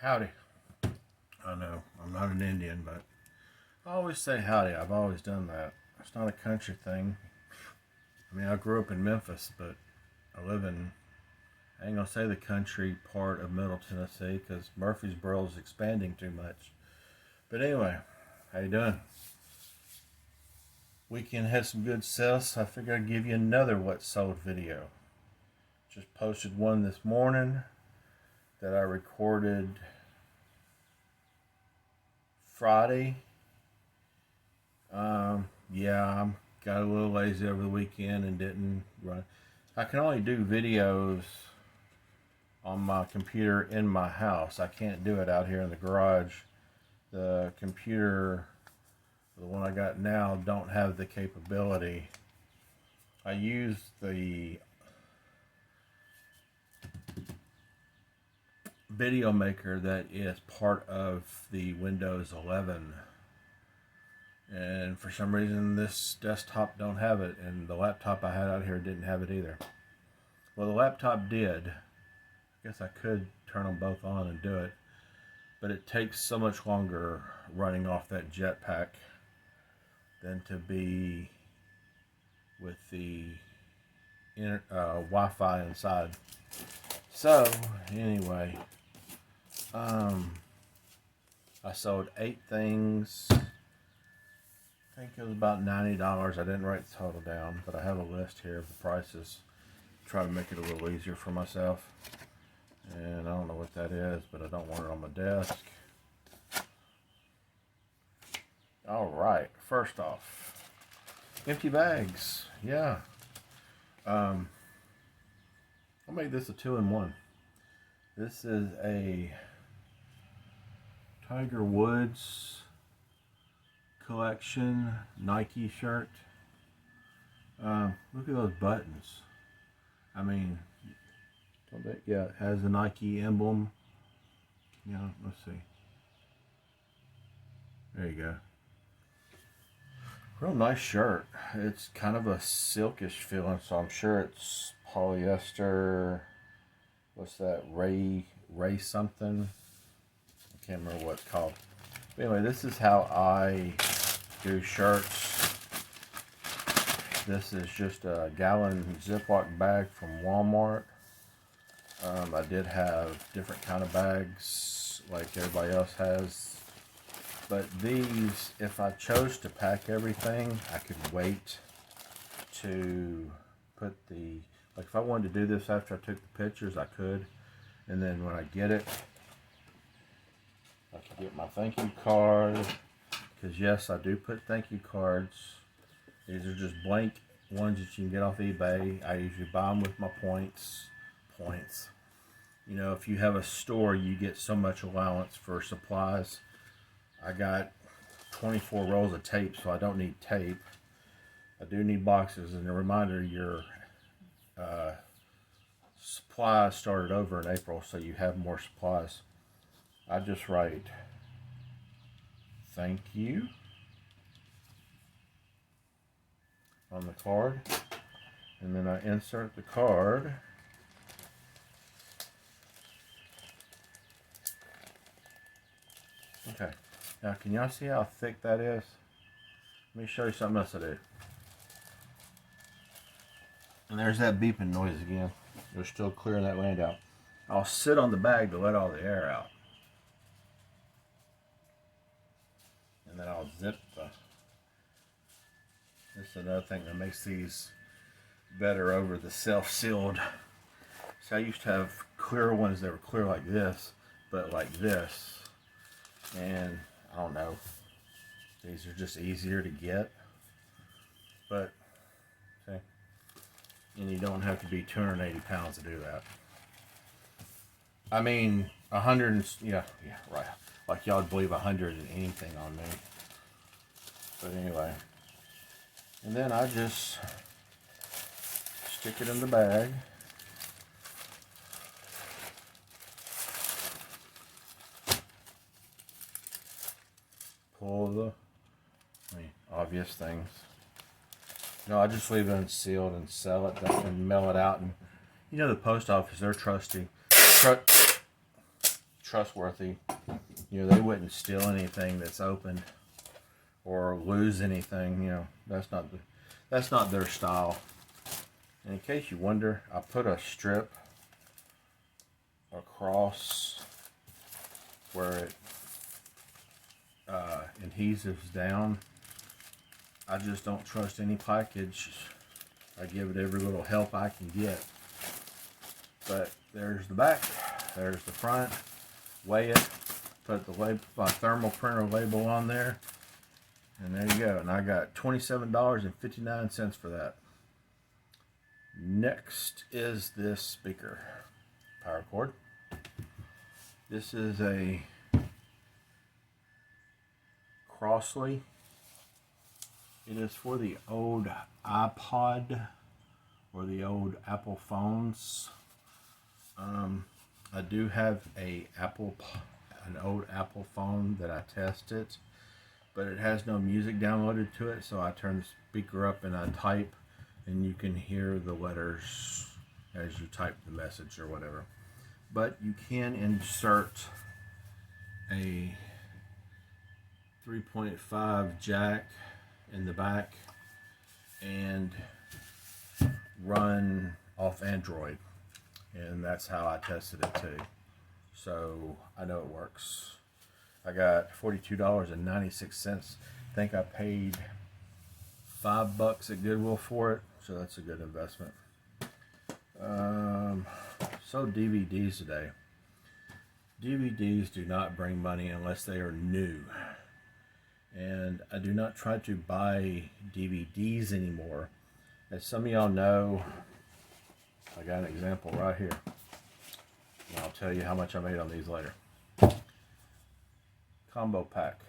Howdy. I know, I'm not an Indian, but I always say howdy. I've always done that. It's not a country thing. I mean, I grew up in Memphis, but I live in, I ain't gonna say the country part of Middle Tennessee because Murfreesboro is expanding too much. But anyway, how you doing? Weekend had some good sales, so I figured I'd give you another what sold video. Just posted one this morning that I recorded Friday. Yeah, I got a little lazy over the weekend and didn't run. I can only do videos on my computer in my house. I can't do it out here in the garage. The computer, the one I got now, don't have the capability. I use the video maker that is part of the Windows 11, and for some reason this desktop don't have it, and the laptop I had out here didn't have it either. Well, the laptop did. I guess I could turn them both on and do it, but it takes so much longer running off that jetpack than to be with the Wi-Fi inside. So anyway, I sold 8 things. I think it was about $90. I didn't write the total down, but I have a list here of the prices. Try to make it a little easier for myself. And I don't know what that is, but I don't want it on my desk. Alright, first off, empty bags. Yeah. I'll make this a 2-in-1. This is a Tiger Woods collection Nike shirt. Look at those buttons. I mean, yeah, it has the Nike emblem. Yeah, let's see. There you go. Real nice shirt. It's kind of a silkish feeling, so I'm sure it's polyester. What's that? Ray something? I can't remember what it's called. But anyway, this is how I do shirts. This is just a gallon Ziploc bag from Walmart. I did have different kind of bags like everybody else has. But these, if I chose to pack everything, I could wait to put the, like if I wanted to do this after I took the pictures, I could. And then when I get it, I can get my thank you card. Because yes, I do put thank you cards. These are just blank ones that you can get off eBay. I usually buy them with my points. You know, if you have a store, you get so much allowance for supplies. I got 24 rolls of tape, so I don't need tape. I do need boxes, and a reminder, your supplies started over in April, so you have more supplies. I just write thank you on the card, and then I insert the card. Okay. Now, can y'all see how thick that is? Let me show you something else I do. And there's that beeping noise again. They're still clearing that land out. I'll sit on the bag to let all the air out. And then I'll zip the... This is another thing that makes these better over the self-sealed. So I used to have clear ones that were clear like this, but like this. And I don't know, these are just easier to get, but see, and you don't have to be 280 pounds to do that. I mean, 100, yeah, right, like y'all would believe 100 and anything on me. But anyway, and then I just stick it in the bag. Pull the obvious things. No, I just leave it unsealed and sell it and mail it out. And you know, the post office, they're trusty trustworthy. You know, they wouldn't steal anything that's opened or lose anything. You know, that's not their style. And in case you wonder, I put a strip across where it adhesives down. I just don't trust any package. I give it every little help I can get. But there's the back, there's the front. Weigh it, put the label, my thermal printer label on there, and there you go. And I got $27.59 for that. Next is this speaker, power cord. This is a Crossley. It is for the old iPod or the old Apple phones. I do have an old Apple phone that I tested, but it has no music downloaded to it, so I turn the speaker up and I type, and you can hear the letters as you type the message or whatever. But you can insert a 3.5 jack in the back and run off Android, and that's how I tested it too, so I know it works. I got $42.96. I think I paid $5 at Goodwill for it, so that's a good investment. So DVDs today. DVDs do not bring money unless they are new. And I do not try to buy DVDs anymore. As some of y'all know, I got an example right here. And I'll tell you how much I made on these later. Combo pack.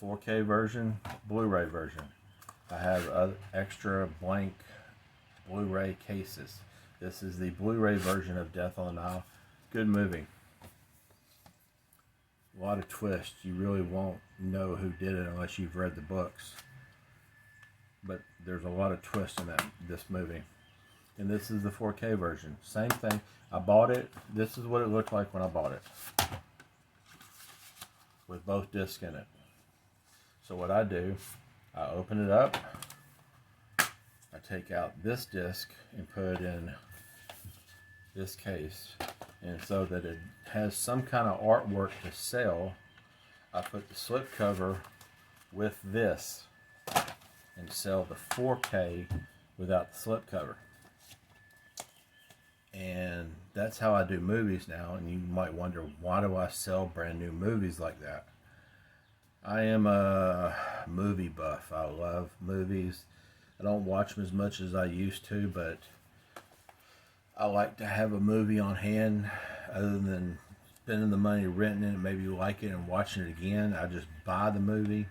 4K version, Blu-ray version. I have extra blank Blu-ray cases. This is the Blu-ray version of Death on the Nile. Good movie. A lot of twists. You really won't know who did it unless you've read the books. But there's a lot of twists in this movie. And this is the 4K version. Same thing. I bought it. This is what it looked like when I bought it, with both discs in it. So what I do, I open it up. I take out this disc and put it in this case. And so that it has some kind of artwork to sell, I put the slip cover with this and sell the 4K without the slip cover. And that's how I do movies now. And you might wonder, why do I sell brand new movies like that? I am a movie buff. I love movies. I don't watch them as much as I used to, but I like to have a movie on hand. Other than spending the money renting it, maybe like it and watching it again, I just buy the movie.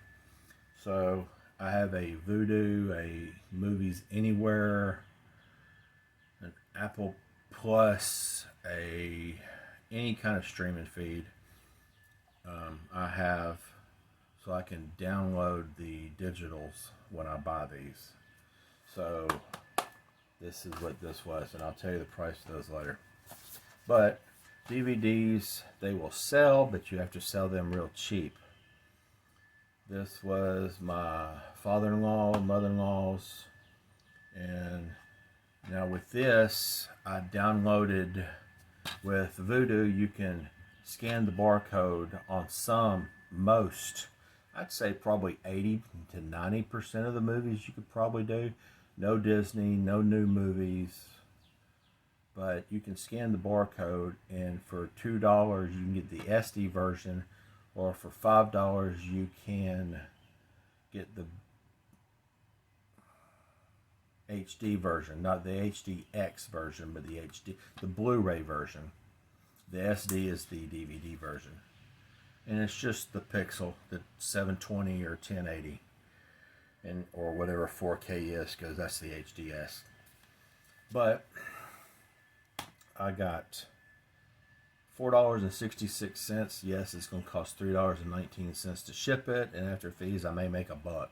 So I have a Vudu, a Movies Anywhere, an Apple Plus, any kind of streaming feed. I have, so I can download the digitals when I buy these. So this is what this was, and I'll tell you the price of those later. But DVDs, they will sell, but you have to sell them real cheap. This was my father-in-law, mother-in-law's, and now with this, I downloaded with Vudu. You can scan the barcode on most, I'd say probably 80 to 90% of the movies you could probably do. No Disney, no new movies, but you can scan the barcode, and for $2 you can get the SD version, or for $5 you can get the HD version, not the HDX version, but the Blu-ray version. The SD is the DVD version, and it's just the Pixel, the 720 or 1080, and or whatever 4K is, because that's the HDS. But I got $4.66. Yes, it's going to cost $3.19 to ship it, and after fees I may make $1.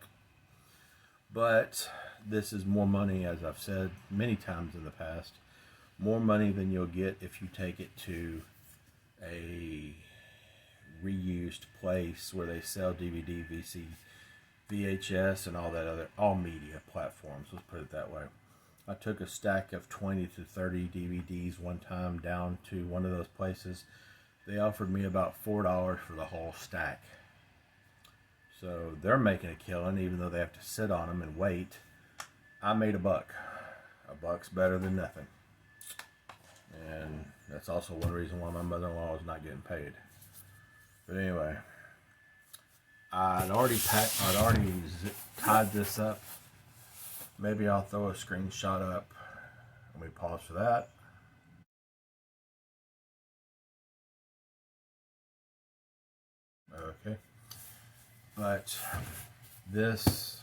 But this is more money, as I've said many times in the past, more money than you'll get if you take it to a reused place where they sell DVD, VHS, and all that other, all media platforms, let's put it that way. I took a stack of 20 to 30 DVDs one time down to one of those places. They offered me about $4 for the whole stack. So they're making a killing, even though they have to sit on them and wait. I made a buck. A buck's better than nothing. And that's also one reason why my mother-in-law is not getting paid. But anyway, I'd already tied this up. Maybe I'll throw a screenshot up. Let me pause for that. Okay. But this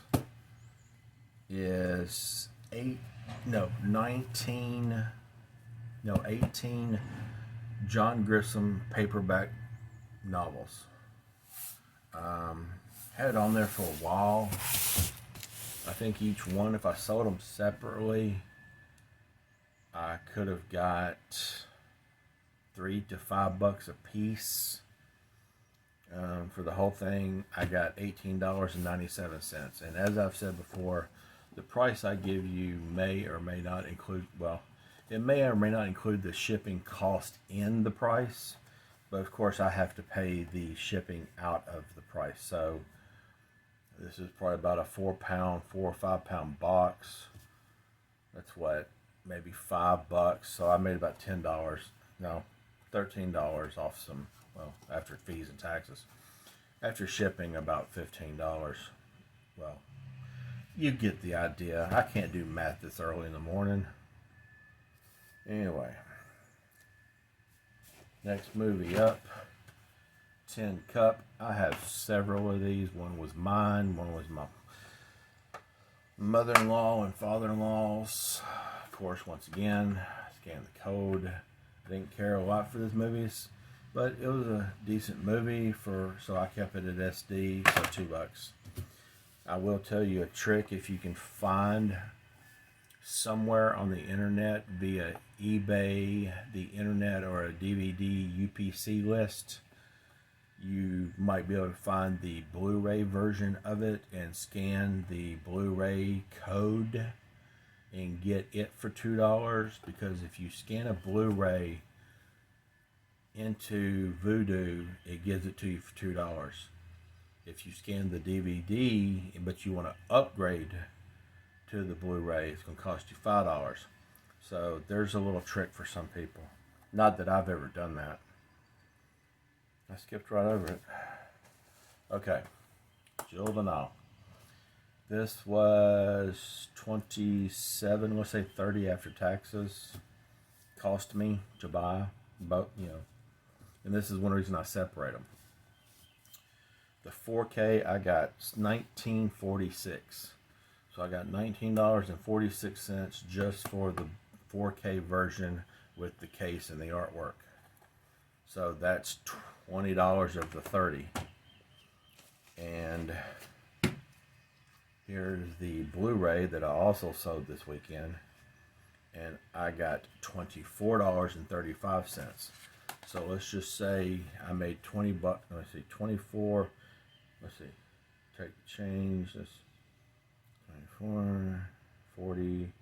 is 18 John Grisham paperback novels. Had it on there for a while. I think each one, if I sold them separately, I could have got $3 to $5 a piece. For the whole thing, I got $18.97. And as I've said before, the price I give you may or may not include, well, it may or may not include the shipping cost in the price. But of course, I have to pay the shipping out of the price. So this is probably about a 4 or 5 pound box. That's what, maybe $5. So I made about $10, no, $13 off some, well, after fees and taxes. After shipping, about $15. Well, you get the idea. I can't do math this early in the morning. Anyway, next movie up, Tin Cup. I have several of these. One was mine. One was my mother-in-law and father-in-law's. Of course, once again, scan the code. I didn't care a lot for these movies, but it was a decent movie, so I kept it at SD, so $2. I will tell you a trick. If you can find somewhere on the internet via eBay, the internet, or a DVD UPC list, you might be able to find the Blu-ray version of it and scan the Blu-ray code and get it for $2, because if you scan a Blu-ray into Vudu, it gives it to you for $2. If you scan the DVD but you want to upgrade to the Blu-ray, it's going to cost you $5. So there's a little trick for some people. Not that I've ever done that. I skipped right over it. Okay, Juvenile. This was 27, let's say 30 after taxes. Cost me to buy, but and this is one reason I separate them. The 4K I got $19.46. So I got $19.46 just for the 4K version with the case and the artwork. So that's $20 of the 30. And here's the Blu-ray that I also sold this weekend, and I got $24.35. So let's just say I made $20. Let's see, 24. Let's see, take the change. This 24, 40,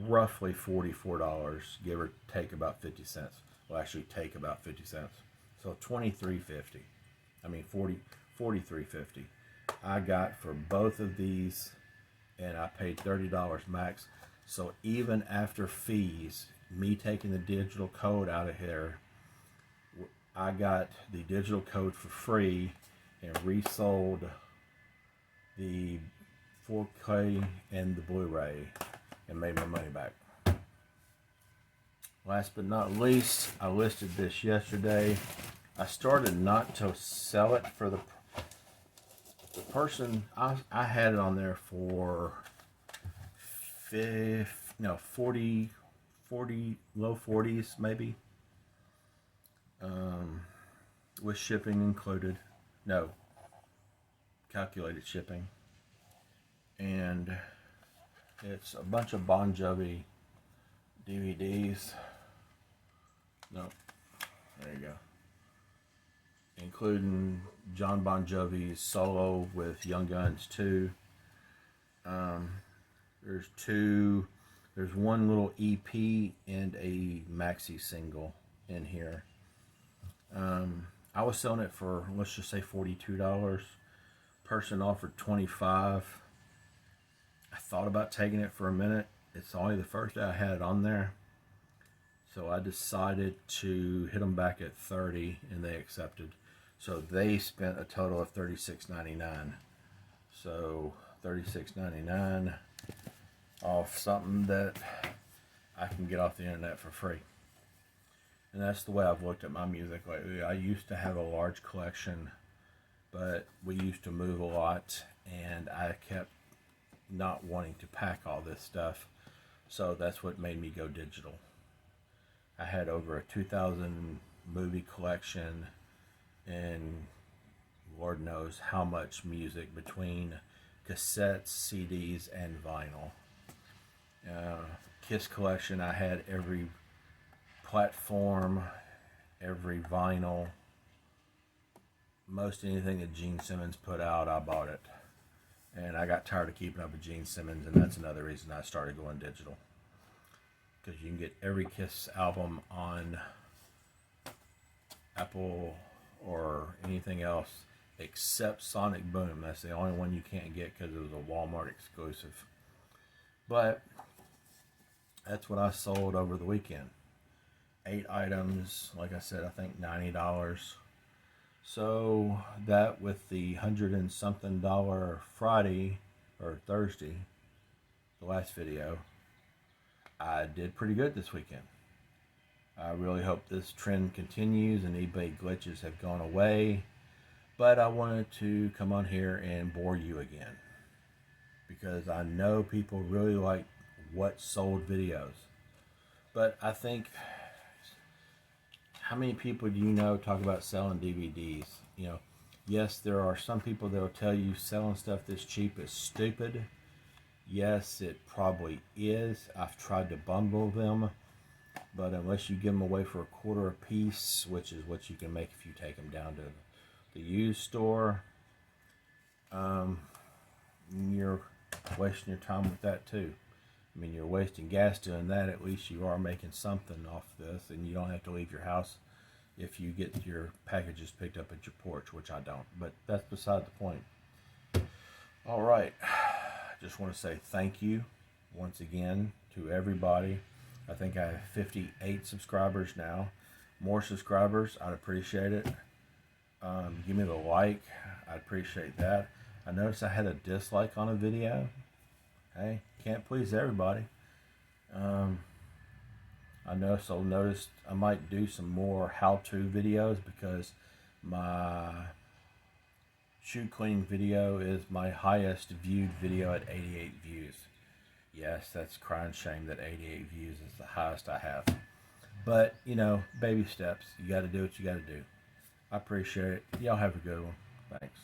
roughly $44, give or take about 50 cents. Well, actually take about 50 cents. So $23.50. I mean $43.50. I got for both of these, and I paid $30 max. So even after fees, me taking the digital code out of here, I got the digital code for free and resold the 4K and the Blu-ray and made my money back. Last but not least, I listed this yesterday. I started not to sell it for the person. I had it on there for 40, low 40s maybe, with shipping included. No, calculated shipping. And it's a bunch of Bon Jovi DVDs. No, There you go. Including John Bon Jovi's solo with Young Guns 2. There's one little EP and a maxi single in here. I was selling it for, let's just say, $42. Person offered $25. I thought about taking it for a minute. It's only the first day I had it on there. So I decided to hit them back at $30, and they accepted. So they spent a total of $36.99. So $36.99 off something that I can get off the internet for free. And that's the way I've looked at my music lately. I used to have a large collection, but we used to move a lot, and I kept not wanting to pack all this stuff. So that's what made me go digital. I had over a 2,000 movie collection, and Lord knows how much music between cassettes, CDs, and vinyl. Kiss collection, I had every platform, every vinyl, most anything that Gene Simmons put out, I bought it. And I got tired of keeping up with Gene Simmons, and that's another reason I started going digital. Because you can get every Kiss album on Apple or anything else except Sonic Boom. That's the only one you can't get because it was a Walmart exclusive. But that's what I sold over the weekend. 8 items, like I said, I think $90. So that with the $100 and something Friday or Thursday, the last video, I did pretty good this weekend. I really hope this trend continues and eBay glitches have gone away. But I wanted to come on here and bore you again, because I know people really like what sold videos. But I think, how many people do you know talk about selling DVDs? You know, yes, there are some people that will tell you selling stuff this cheap is stupid. Yes, it probably is. I've tried to bundle them, but unless you give them away for $0.25 a piece, which is what you can make if you take them down to the used store, you're wasting your time with that too. I mean, you're wasting gas doing that. At least you are making something off this, and you don't have to leave your house if you get your packages picked up at your porch, which I don't. But that's beside the point. All right. Just want to say thank you once again to everybody. I think I have 58 subscribers now. More subscribers, I'd appreciate it. Give me the like. I'd appreciate that. I noticed I had a dislike on a video. Hey, can't please everybody. I noticed I might do some more how-to videos, because my shoe cleaning video is my highest viewed video at 88 views. Yes, that's crying shame that 88 views is the highest I have. But, you know, baby steps. You got to do what you got to do. I appreciate it. Y'all have a good one. Thanks.